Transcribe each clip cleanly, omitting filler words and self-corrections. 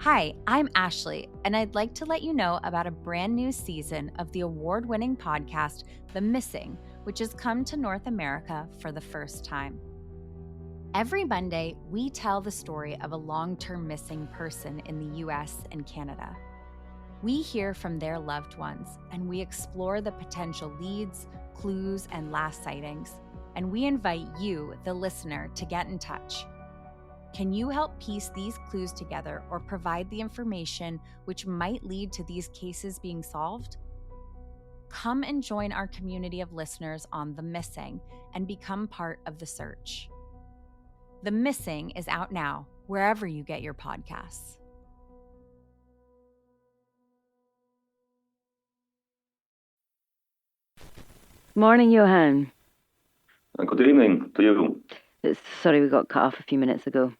Hi, I'm Ashley, and I'd like to let you know about a brand new season of the award-winning podcast, The Missing, which has come to North America for the first time. Every Monday, we tell the story of a long-term missing person in the US and Canada. We hear from their loved ones, and we explore the potential leads, clues, and last sightings. And we invite you, the listener, to get in touch. Can you help piece these clues together or provide the information which might lead to these cases being solved? Come and join our community of listeners on The Missing and become part of the search. The Missing is out now, wherever you get your podcasts. Morning, Johan. Good evening to you. Sorry we got cut off a few minutes ago.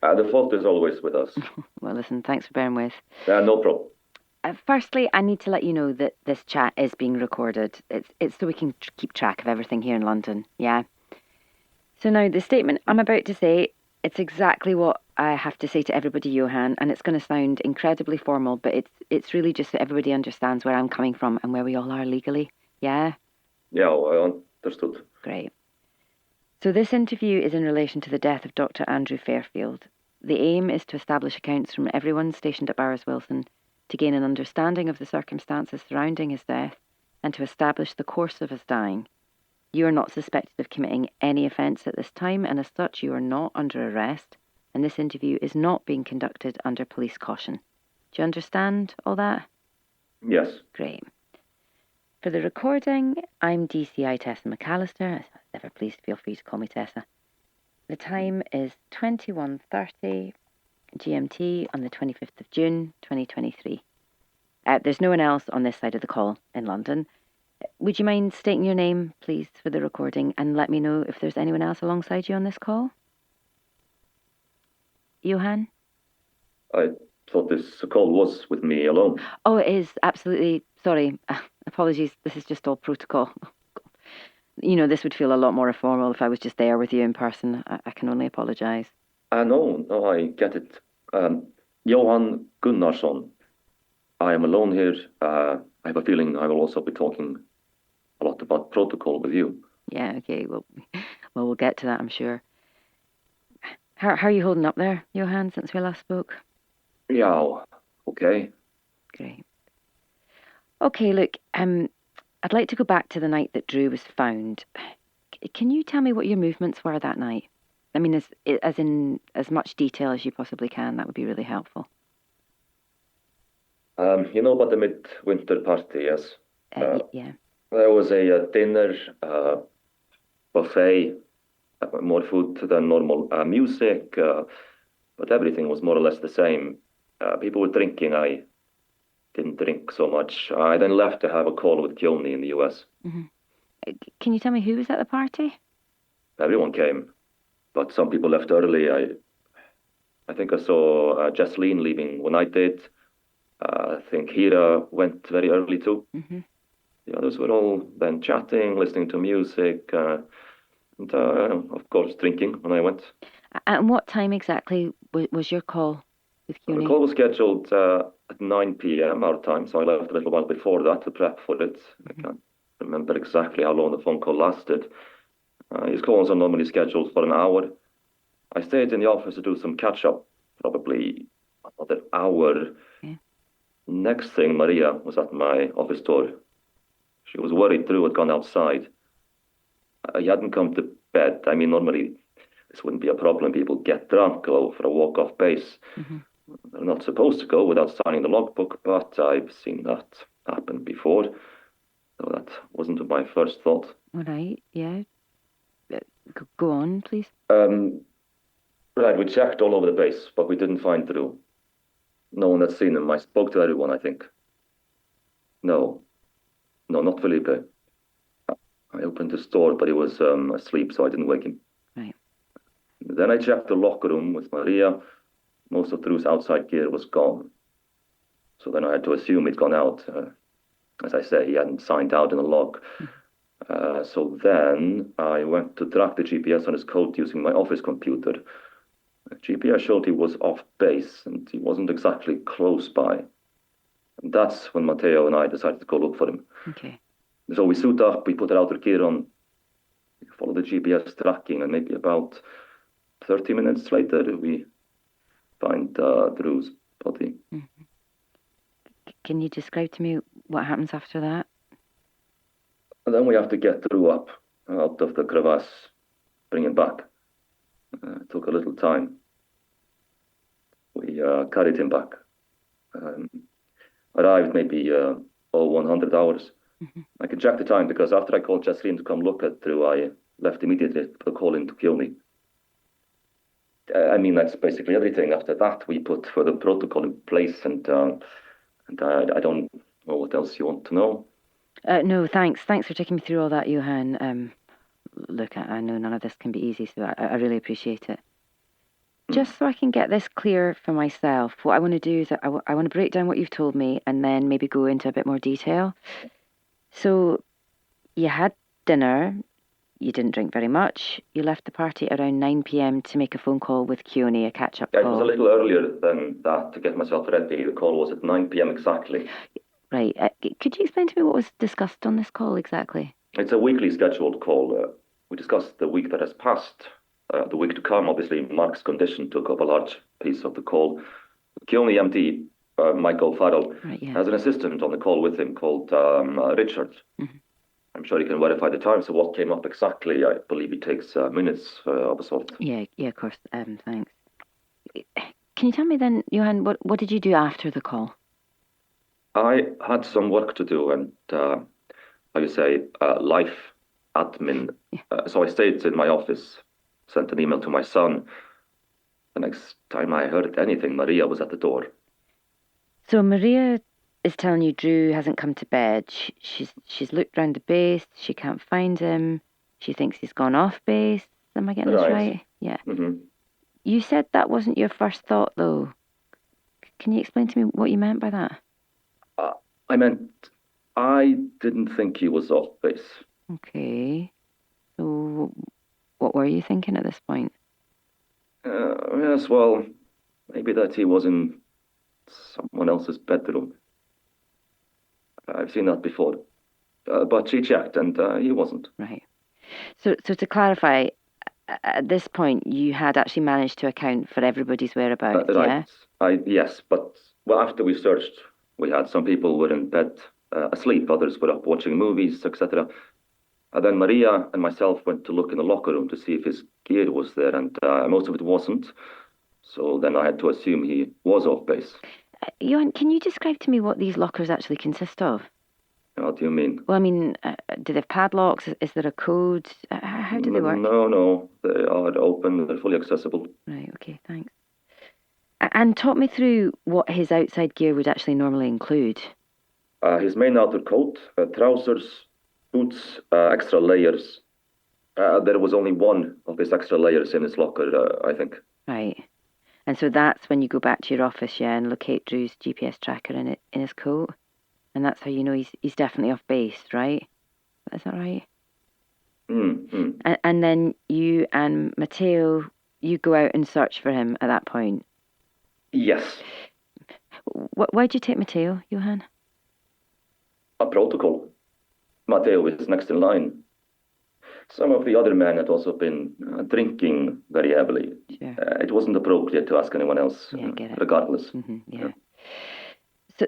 The fault is always with us. Well, listen, thanks for bearing with. No problem. Firstly, I need to let you know that this chat is being recorded. It's so we can keep track of everything here in London, yeah? So now, the statement I'm about to say, it's exactly what I have to say to everybody, Johan, and it's going to sound incredibly formal, but it's really just so everybody understands where I'm coming from and where we all are legally, yeah? Yeah, I understood. Great. So this interview is in relation to the death of Dr. Andrew Fairfield. The aim is to establish accounts from everyone stationed at Bowers Wilson to gain an understanding of the circumstances surrounding his death and to establish the course of his dying. You are not suspected of committing any offence at this time, and as such you are not under arrest, and this interview is not being conducted under police caution. Do you understand all that? Yes. Great. For the recording, I'm DCI Tessa McAllister. As ever, please feel free to call me Tessa. The time is 21:30 GMT on the 25th of June, 2023. There's no one else on this side of the call in London. Would you mind stating your name, please, for the recording, and let me know if there's anyone else alongside you on this call? Johan? I thought this call was with me alone. Oh, it is, absolutely. Sorry. Apologies, this is just all protocol. You know, this would feel a lot more informal if I was just there with you in person. I can only apologise. No, I get it. Johan Gunnarsson. I am alone here. I have a feeling I will also be talking a lot about protocol with you. Yeah, okay. Well, we'll get to that, I'm sure. How are you holding up there, Johan, since we last spoke? Yeah, okay. Great. Okay, look, I'd like to go back to the night that Drew was found. Can you tell me what your movements were that night? I mean, as in as much detail as you possibly can. That would be really helpful. You know about the midwinter party, yes? Yeah. There was a dinner, buffet, more food than normal, music, but everything was more or less the same. People were drinking. I didn't drink so much. I then left to have a call with Joni in the US. Mm-hmm. Can you tell me who was at the party? Everyone came, but some people left early. I think I saw Jesseline leaving when I did. I think Hira went very early too. Mm-hmm. The others were all then chatting, listening to music, and of course drinking when I went. And what time exactly was your call with Joni? The call was scheduled at 9 p.m. our time, so I left a little while before that to prep for it. Mm-hmm. I can't remember exactly how long the phone call lasted. His calls are normally scheduled for an hour. I stayed in the office to do some catch-up, probably another hour. Okay. Next thing, Maria was at my office door. She was worried Drew had gone outside. He hadn't come to bed. I mean, normally this wouldn't be a problem. People get drunk, go for a walk off base. Mm-hmm. They're not supposed to go without signing the logbook, but I've seen that happen before. So that wasn't my first thought. All right, yeah. Go on, please. Right, we checked all over the base, but we didn't find Drew. No one had seen him. I spoke to everyone, I think. No, not Felipe. I opened his door, but he was asleep, so I didn't wake him. Right. Then I checked the locker room with Maria. Most of Drew's outside gear was gone. So then I had to assume he'd gone out. As I say, he hadn't signed out in the log. So then I went to track the GPS on his coat using my office computer. GPS showed he was off base and he wasn't exactly close by. And that's when Matteo and I decided to go look for him. Okay. So we suit up, we put our outer gear on, we follow the GPS tracking, and maybe about 30 minutes later, we find Drew's body. Mm-hmm. Can you describe to me what happens after that? And then we have to get Drew up out of the crevasse, bring him back. It took a little time. We carried him back. Arrived maybe 100 hours. Mm-hmm. I can check the time because after I called Jasreen to come look at Drew, I left immediately to put a call into Keone. I mean, that's basically everything. After that, we put further protocol in place, and I don't know what else you want to know. No, thanks. Thanks for taking me through all that, Johan. Look, I know none of this can be easy, so I really appreciate it. Just so I can get this clear for myself, what I want to do is I want to break down what you've told me and then maybe go into a bit more detail. So, you had dinner, you didn't drink very much, you left the party around 9 p.m. to make a phone call with Keone, a catch-up call. It was a little earlier than that to get myself ready. The call was at 9 p.m. exactly. Right. Could you explain to me what was discussed on this call exactly? It's a weekly scheduled call. We discussed the week that has passed. The week to come, obviously, Mark's condition took up a large piece of the call. Keone MD, Michael Farrell, has an assistant on the call with him called Richard. Mm-hmm. I'm sure he can verify the time. So what came up exactly, I believe it takes minutes of a sort. Yeah, of course. Thanks. Can you tell me then, Johan, what did you do after the call? I had some work to do and, life admin. So I stayed in my office, sent an email to my son. The next time I heard anything, Maria was at the door. So Maria is telling you Drew hasn't come to bed. She's looked round the base. She can't find him. She thinks he's gone off base. Am I getting this right? Yeah. Mm-hmm. You said that wasn't your first thought, though. Can you explain to me what you meant by that? I meant I didn't think he was off base. Okay. So what were you thinking at this point? Yes, well, maybe that he was in someone else's bedroom. I've seen that before. But she checked and he wasn't. Right. So to clarify, at this point, you had actually managed to account for everybody's whereabouts, right. yeah? Yes, but after we searched, we had some people were in bed asleep, others were up watching movies, etc. And then Maria and myself went to look in the locker room to see if his gear was there, and most of it wasn't. So then I had to assume he was off base. Johan, can you describe to me what these lockers actually consist of? What do you mean? Well, I mean, do they have padlocks? Is there a code? How do they work? No. They are open. They're fully accessible. Right, okay, thanks. And talk me through what his outside gear would actually normally include. His main outer coat, trousers, boots, extra layers. There was only one of his extra layers in his locker, I think. Right. And so that's when you go back to your office, yeah, and locate Drew's GPS tracker in his coat? And that's how you know he's definitely off base, right? Is that right? Mm-hmm. And then you and Matteo, you go out and search for him at that point? Yes. Why'd you take Matteo, Johan? A protocol. Matteo is next in line. Some of the other men had also been drinking very heavily. Sure. It wasn't appropriate to ask anyone else, Yeah, I get it. regardless. Mm-hmm, yeah.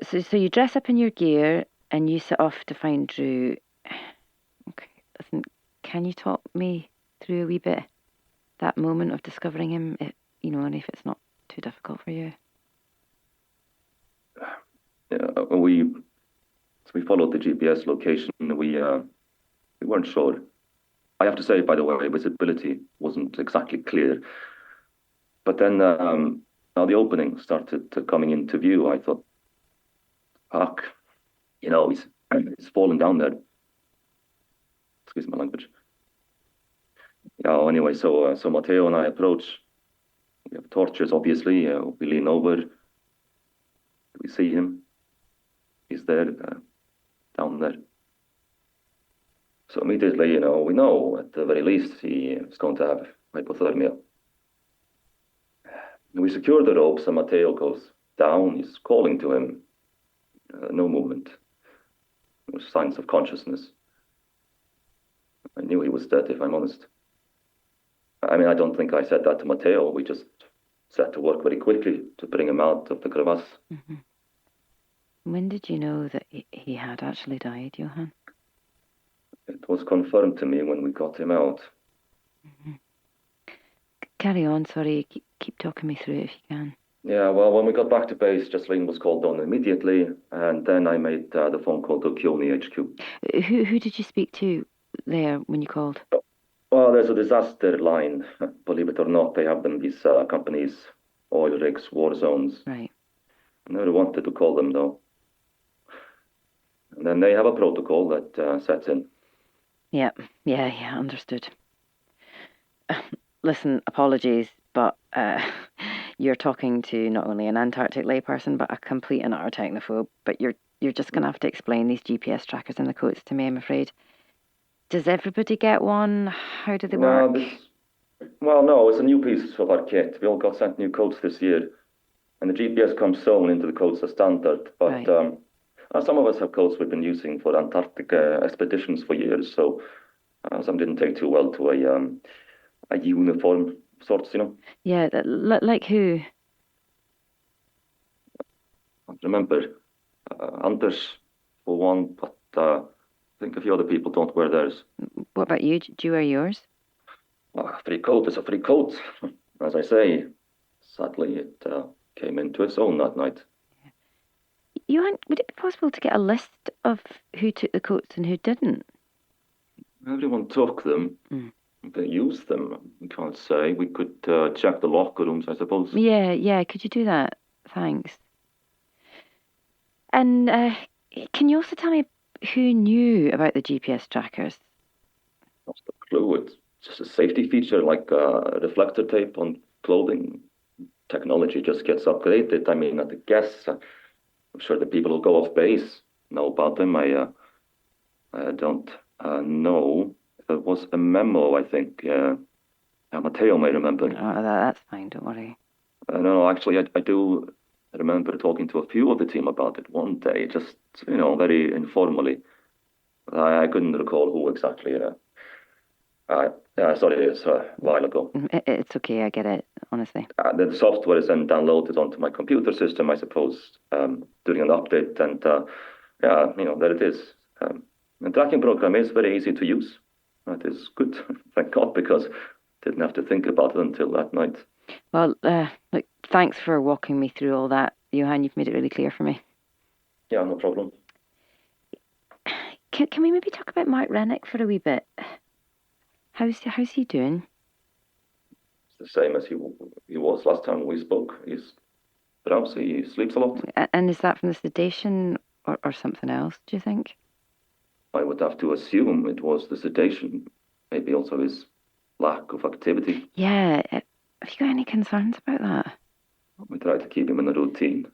So you dress up in your gear and you set off to find Drew. Okay, listen, can you talk me through a wee bit that moment of discovering him? And if it's not too difficult for you. Yeah, we followed the GPS location. We weren't sure. I have to say, by the way, visibility wasn't exactly clear. But then now the opening started coming into view. I thought, fuck, he's fallen down there. Excuse my language. Yeah. Anyway, so Matteo and I approach. We have torches, obviously. We lean over. We see him. He's there, down there. So immediately, we know at the very least he is going to have hypothermia. We secure the ropes and Matteo goes down. He's calling to him. No movement. No signs of consciousness. I knew he was dead, if I'm honest. I mean, I don't think I said that to Matteo. We just set to work very quickly to bring him out of the crevasse. Mm-hmm. When did you know that he had actually died, Johan? It was confirmed to me when we got him out. Mm-hmm. Carry on, sorry. Keep talking me through it if you can. Yeah, well, when we got back to base, Jocelyn was called on immediately, and then I made the phone call to Keone HQ. Who did you speak to there when you called? Well, there's a disaster line. Believe it or not, they have them, these companies, oil rigs, war zones. Right. I never wanted to call them, though. And then they have a protocol that sets in. Yeah, understood. Listen, apologies, but you're talking to not only an Antarctic layperson, but a complete and utter technophobe. But you're just going to have to explain these GPS trackers and the codes to me, I'm afraid. Does everybody get one? How do they work? Well, no, it's a new piece of our kit. We all got sent new codes this year. And the GPS comes sewn into the codes as standard. But right. Some of us have codes we've been using for Antarctic expeditions for years. So some didn't take too well to a uniform sorts, you know. Yeah, like who? I remember Anders for one, but I think a few other people don't wear theirs. What about you? Do you wear yours? Well, a free coat is a free coat. As I say, sadly, it came into its own that night. Johan, would it be possible to get a list of who took the coats and who didn't? Everyone took them. Mm. They used them. We can't say. We could check the locker rooms, I suppose. Yeah. Could you do that? Thanks. And can you also tell me who knew about the GPS trackers? Not a clue. It's just a safety feature, like reflector tape on clothing. Technology just gets upgraded. I mean, at the guess, I'm sure the people who go off base know about them. I don't know. There was a memo, I think. Matteo may remember. Oh, that's fine. Don't worry. No, actually, I do remember talking to a few of the team about it one day, just, very informally. I couldn't recall who exactly. Sorry, it's a while ago. It's okay, I get it, honestly. The software is then downloaded onto my computer system, I suppose, during an update, and there it is. The tracking program is very easy to use. That is good, thank God, because I didn't have to think about it until that night. Well, look, thanks for walking me through all that, Johan. You've made it really clear for me. Yeah, no problem. Can we maybe talk about Mark Rennick for a wee bit? How's he doing? It's the same as he was last time we spoke. He's drowsy, he sleeps a lot. And is that from the sedation or something else, do you think? I would have to assume it was the sedation, maybe also his lack of activity. Yeah, have you got any concerns about that? We try to keep him in a routine.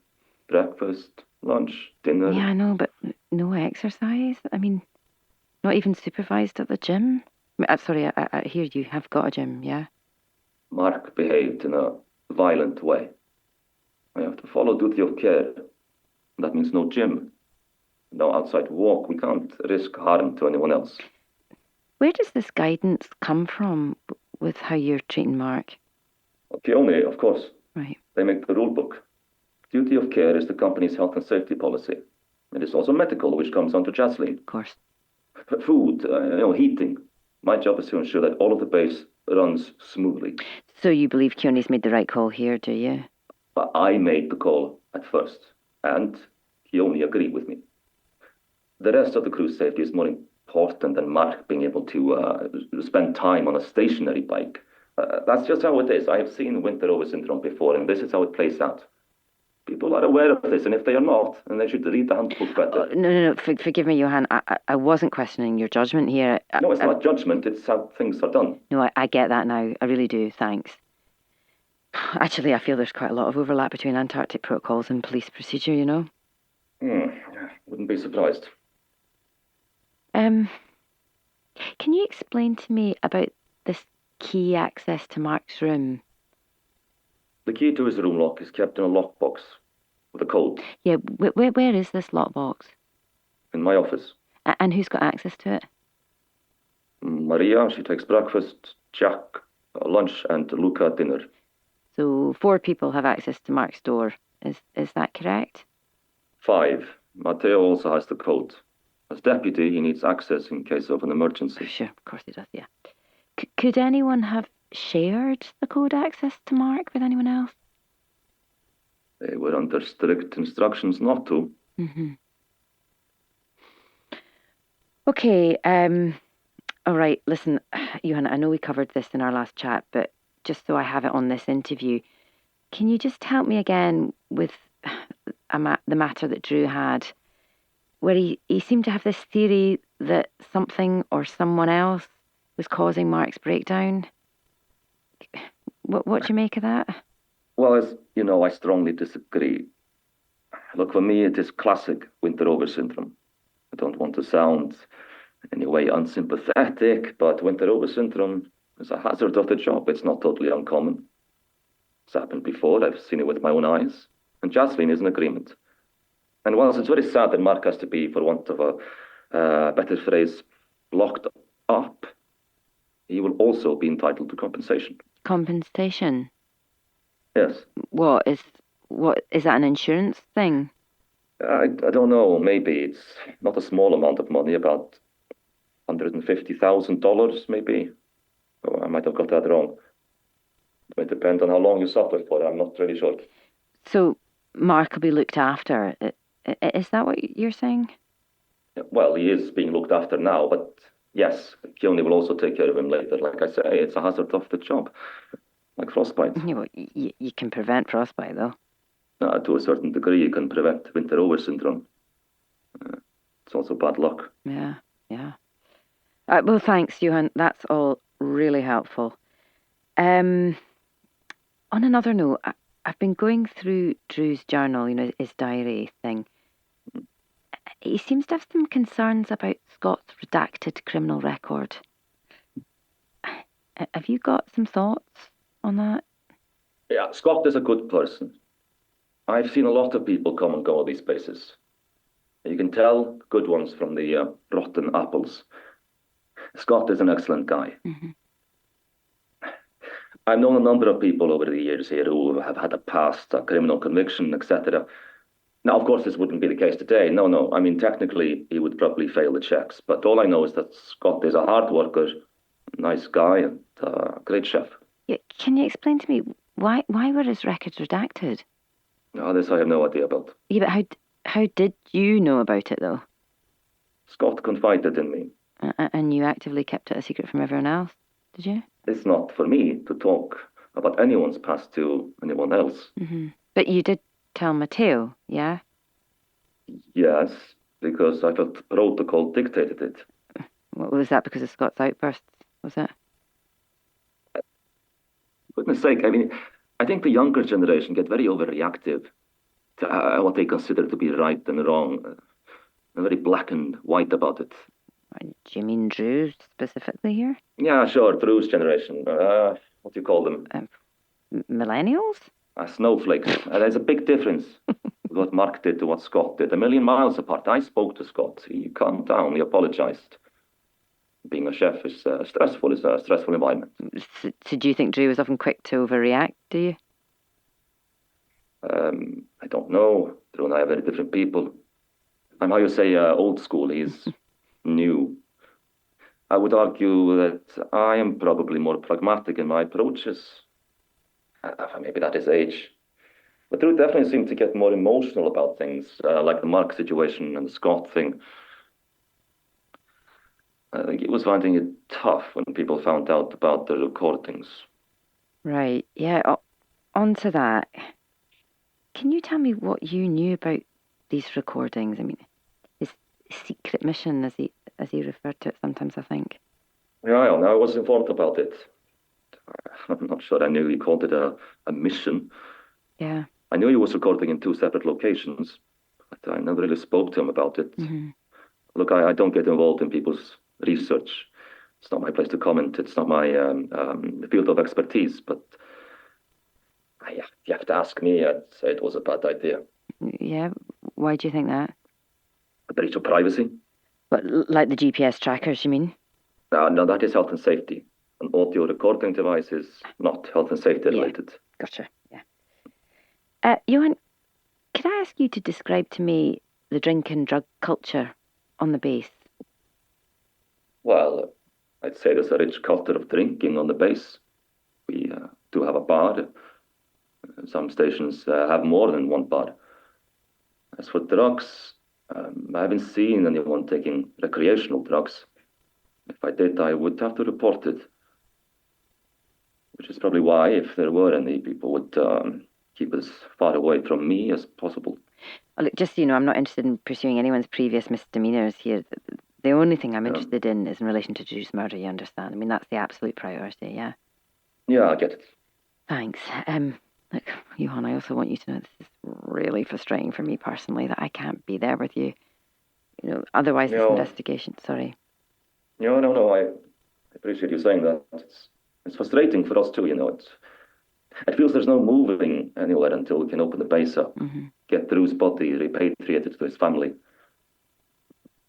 Breakfast, lunch, dinner. Yeah, I know, but no exercise? I mean, not even supervised at the gym? I'm sorry, I hear you have got a gym, yeah? Mark behaved in a violent way. I have to follow duty of care. That means no gym, no outside walk. We can't risk harm to anyone else. Where does this guidance come from with how you're treating Mark? Keone, of course. Right. They make the rule book. Duty of care is the company's health and safety policy. It is also medical, which comes under Jocelyn. Of course. Food, heating. My job is to ensure that all of the base runs smoothly. So you believe Keone's made the right call here, do you? But I made the call at first, and Keone agreed with me. The rest of the crew's safety is more important than Mark being able to spend time on a stationary bike. That's just how it is. I have seen winter over syndrome before, and this is how it plays out. People are aware of this, and if they are not, then they should read the handbook better. No. Forgive me, Johan. I wasn't questioning your judgment here. No, it's not judgment. It's how things are done. No, I get that now. I really do. Thanks. Actually, I feel there's quite a lot of overlap between Antarctic protocols and police procedure, you know? Wouldn't be surprised. Can you explain to me about this key access to Mark's room? The key to his room lock is kept in a lockbox with a code Yeah, where is this lockbox? in my office. And who's got access to it? Maria, she takes breakfast, Jack, lunch, and Luca, dinner. So 4 people have access to Mark's door. Is that correct? 5. Matteo also has the code. As deputy, he needs access in case of an emergency. Sure, of course he does, yeah. Could anyone have shared the code access to Mark with anyone else? They were under strict instructions not to. Mm-hmm. Okay, all right, listen, Johan, I know we covered this in our last chat, but just so I have it on this interview, can you just help me again with the matter that Drew had, where he seemed to have this theory that something or someone else was causing Mark's breakdown? What do you make of that? Well, as you know, I strongly disagree. Look, for me, it is classic winter-over syndrome. I don't want to sound in any way unsympathetic, but winter-over syndrome is a hazard of the job. It's not totally uncommon. It's happened before. I've seen it with my own eyes. And Jocelyn is in agreement. And whilst it's very sad that Mark has to be, for want of a better phrase, locked up, he will also be entitled to compensation. Compensation? Yes. What is that, an insurance thing? I don't know. Maybe it's not a small amount of money, about $150,000 maybe. Oh, I might have got that wrong. It might depend on how long you suffer for. I'm not really sure. So Mark will be looked after. Is that what you're saying? Well, he is being looked after now, but yes, Keone will also take care of him later. Like I say, it's a hazard of the job, like frostbite. Yeah, well, you can prevent frostbite, though. To a certain degree, you can prevent winter-over syndrome. It's also bad luck. Yeah. Well, thanks, Johan. That's all really helpful. On another note, I've been going through Drew's journal, his diary thing. He seems to have some concerns about Scott's redacted criminal record. Have you got some thoughts on that? Yeah, Scott is a good person. I've seen a lot of people come and go at these places. You can tell good ones from the rotten apples. Scott is an excellent guy. Mm-hmm. I've known a number of people over the years here who have had a past, a criminal conviction, etc. Now, of course, this wouldn't be the case today. No. I mean, technically, he would probably fail the checks. But all I know is that Scott is a hard worker, nice guy, and a great chef. Yeah, can you explain to me why were his records redacted? No, this I have no idea about. Yeah, but how did you know about it, though? Scott confided in me. And you actively kept it a secret from everyone else, did you? It's not for me to talk about anyone's past to anyone else. Mm-hmm. But you did tell Matteo, yeah? Yes, because I felt protocol dictated it. Was that because of Scott's outbursts, was it? For goodness sake, I mean, I think the younger generation get very overreactive to what they consider to be right and wrong. They're very black and white about it. Do you mean Drew specifically here? Yeah, sure, Drew's generation. What do you call them? Millennials? Snowflakes. There's a big difference with what Mark did to what Scott did. A million miles apart. I spoke to Scott. He calmed down. He apologized. Being a chef is stressful. It's a stressful environment. So do you think Drew was often quick to overreact, do you? I don't know. Drew and I are very different people. I'm, how you say, old school. He's new. I would argue that I am probably more pragmatic in my approaches. Maybe that is age. But Drew definitely seemed to get more emotional about things, like the Mark situation and the Scott thing. I think he was finding it tough when people found out about the recordings. Right, yeah. On to that. Can you tell me what you knew about these recordings? I mean, his secret mission, as he referred to it sometimes, I think. Yeah, I was informed about it. I'm not sure I knew he called it a mission. Yeah. I knew he was recording in 2 separate locations, but I never really spoke to him about it. Mm-hmm. Look, I don't get involved in people's research. It's not my place to comment. It's not my field of expertise. But If you have to ask me, I'd say it was a bad idea. Yeah, why do you think that? A breach of privacy? But like the GPS trackers, you mean? No, that is health and safety. An audio recording device is not health and safety related. Gotcha, yeah. Johan, could I ask you to describe to me the drink and drug culture on the base? Well, I'd say there's a rich culture of drinking on the base. We do have a bar. Some stations have more than one bar. As for drugs, I haven't seen anyone taking recreational drugs. If I did, I would have to report it. Which is probably why, if there were any, people would keep as far away from me as possible. Look, just so you know, I'm not interested in pursuing anyone's previous misdemeanors here. The only thing I'm interested in is in relation to Drew's murder, you understand? I mean, that's the absolute priority, yeah? Yeah, I get it. Thanks. Look, Johan, I also want you to know this is really frustrating for me personally, that I can't be there with you. Otherwise this investigation, sorry. No, I appreciate you saying that. It's frustrating for us too, It feels there's no moving anywhere until we can open the base up, get Drew's body repatriated to his family,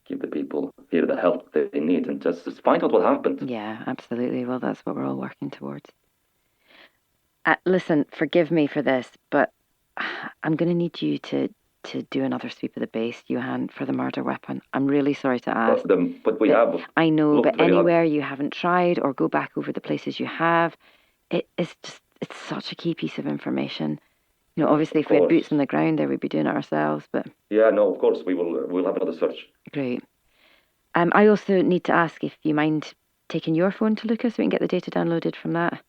give the people here the help they need, and just find out what happened. Yeah, absolutely. Well, that's what we're all working towards. Listen, forgive me for this, but I'm going to need you to do another sweep of the base, Johan, for the murder weapon. I'm really sorry to ask. But we have. I know, but anywhere you haven't tried, or go back over the places you have, it's such a key piece of information. Obviously, if we had boots on the ground there, we'd be doing it ourselves, but... Yeah, no, of course, we'll have another search. Great. I also need to ask if you mind taking your phone to Lucas so we can get the data downloaded from that.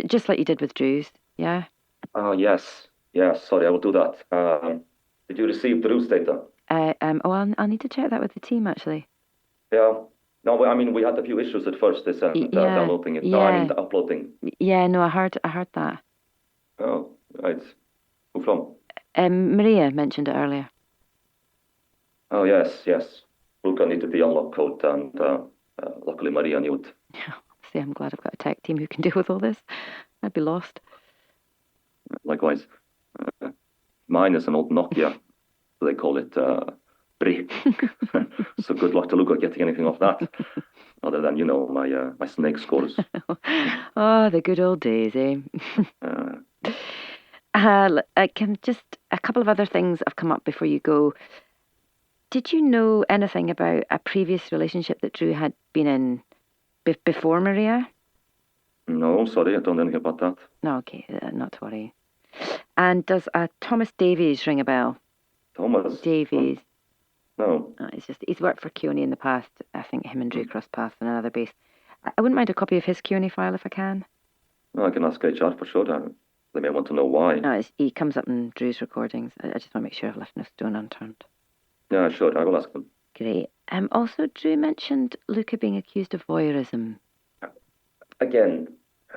Just like you did with Drew's, yeah? Yes. Sorry, I will do that. Did you receive Drew's data? I'll need to check that with the team, actually. Yeah. No, but I mean, we had a few issues at first. They said downloading it. No, I mean, uploading. Yeah, no, I heard that. Oh, right. Who from? Maria mentioned it earlier. Oh, yes. Luca needed the unlock code, and luckily Maria knew it. See, I'm glad I've got a tech team who can deal with all this. I'd be lost. Likewise. Mine is an old Nokia. They call it Brick. So good luck to Luca getting anything off that. Other than, my snake scores. Oh, the good old days, eh? Just a couple of other things have come up before you go. Did you know anything about a previous relationship that Drew had been in before Maria? No, sorry, I don't know anything about that. No, okay, not to worry. And does Thomas Davies ring a bell? Thomas? Davies. No. It's just, he's worked for Keone in the past. I think him and Drew crossed paths on another base. I wouldn't mind a copy of his Keone file if I can. No, I can ask HR for sure. They may want to know why. No, he comes up in Drew's recordings. I just want to make sure I've left no stone unturned. Yeah, sure, I will ask them. Great. Also, Drew mentioned Luca being accused of voyeurism. Again,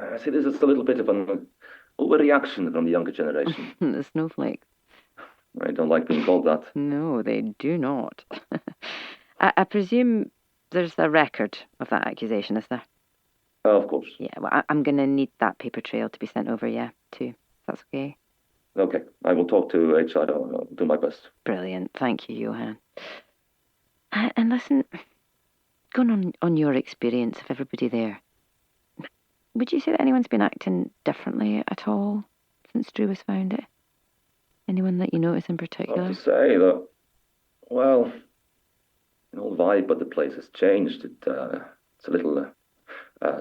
I see this is a little bit of an overreaction from the younger generation. The snowflakes. I don't like being called that. No, they do not. I presume there's a record of that accusation, is there? Of course. Yeah, well, I'm going to need that paper trail to be sent over, too. That's okay. Okay, I will talk to HR. I'll do my best. Brilliant. Thank you, Johan. And listen, going on your experience of everybody there, would you say that anyone's been acting differently at all since Drew was found? Anyone that you notice in particular? I have to say that, well, the whole vibe of the place has changed. It's a little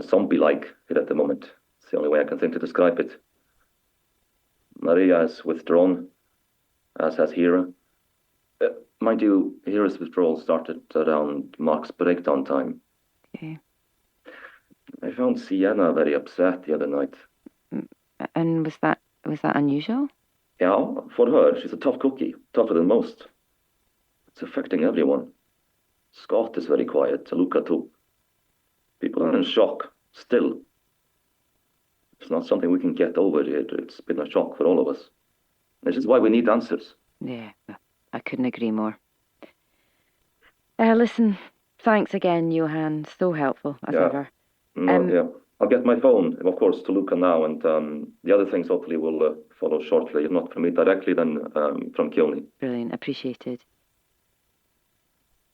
zombie-like here at the moment. It's the only way I can think to describe it. Maria has withdrawn, as has Hera. Mind you, Hera's withdrawal started around Mark's breakdown time. Okay. I found Sienna very upset the other night. And was that unusual? Yeah, for her, she's a tough cookie, tougher than most. It's affecting everyone. Scott is very quiet, Luca too. People are in shock, still. It's not something we can get over yet. It's been a shock for all of us. This is why we need answers. Yeah, I couldn't agree more. Listen, thanks again, Johan. So helpful, as ever. Yeah. I'll get my phone, of course, to Luca now, and the other things hopefully will follow shortly. If not from me directly, then from Keone. Brilliant, appreciated.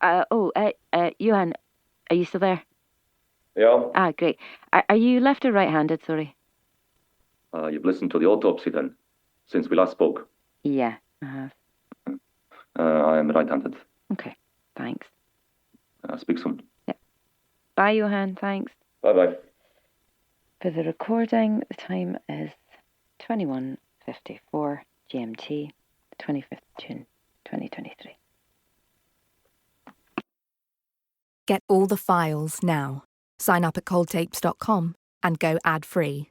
Johan, are you still there? Yeah. Ah, great. Are you left or right-handed, sorry? You've listened to the autopsy then, since we last spoke. Yeah, I have. I am right-handed. Okay, thanks. Speak soon. Yeah. Bye, Johan, thanks. Bye-bye. For the recording, the time is 21:54 GMT, 25th June 2023. Get all the files now. Sign up at coldtapes.com and go ad-free.